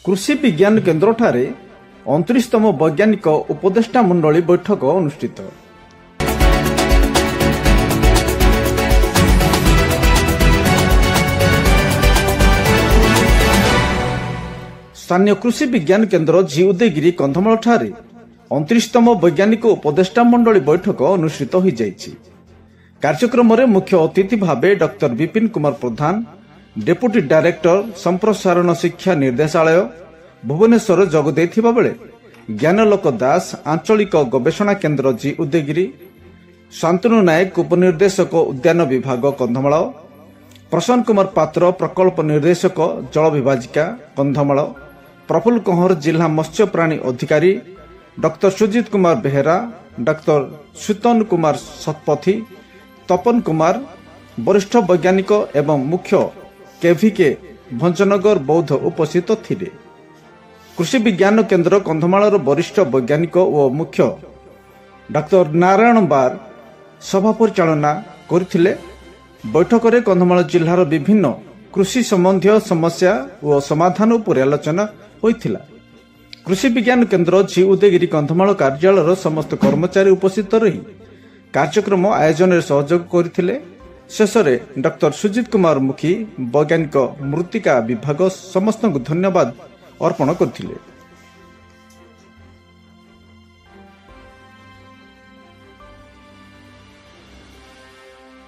कृषि विज्ञान केन्द्र ठारे 29तम वैज्ञानिक उपदेष्टा मंडली बैठक अनुष्ठित। स्थानीय कृषि विज्ञान केन्द्र जी उदयगिरी कंधमाल ठारे 29तम वैज्ञानिक उपदेष्टा मंडली बैठक अनुष्ठित हो जाइछि। कार्यक्रम में मुख्य अतिथि भावे डॉक्टर विपिन कुमार प्रधान, डेप्यूटी डायरेक्टर संप्रसारण शिक्षा निर्देशालय भुवनेश्वर जोग देथिबा बेले ज्ञानलोक दास आंचलिक गवेषणा केन्द्र जी उदयगिरी, शांतनु नायक उपनिर्देशक उद्यान विभाग कंधमाल, प्रसन्न कुमार पात्र प्रकल्प निर्देशक जल विभाजिका कंधमाल, प्रफुल्ल कंहर जिला मत्स्य प्राणी अधिकारी, डॉक्टर सुजीत कुमार बेहेरा, डॉक्टर सुतन कुमार शतपथी, तपन कुमार वरिष्ठ वैज्ञानिक एवं मुख्य केवीके भंजनगर बौद्ध उपस्थित थिले। कृषि विज्ञान केन्द्र कंधमाल वरिष्ठ वैज्ञानिक और मुख्य डॉक्टर नारायण बार सभा परिचालना करथिले। बैठक में कंधमाल जिलार विभिन्न कृषि संबंधी समस्या और समाधान पर आलोचना होइथिला। कृषि विज्ञान केन्द्र जी उदयगिरी कंधमाल कार्यालय समस्त कर्मचारी उपस्थित रही कार्यक्रम आयोजन में सहयोग करथिले। शेष में डॉक्टर सुजीत कुमार मुखी वैज्ञानिक मृत्तिका विभाग समस्त धन्यवाद अर्पण करथिले।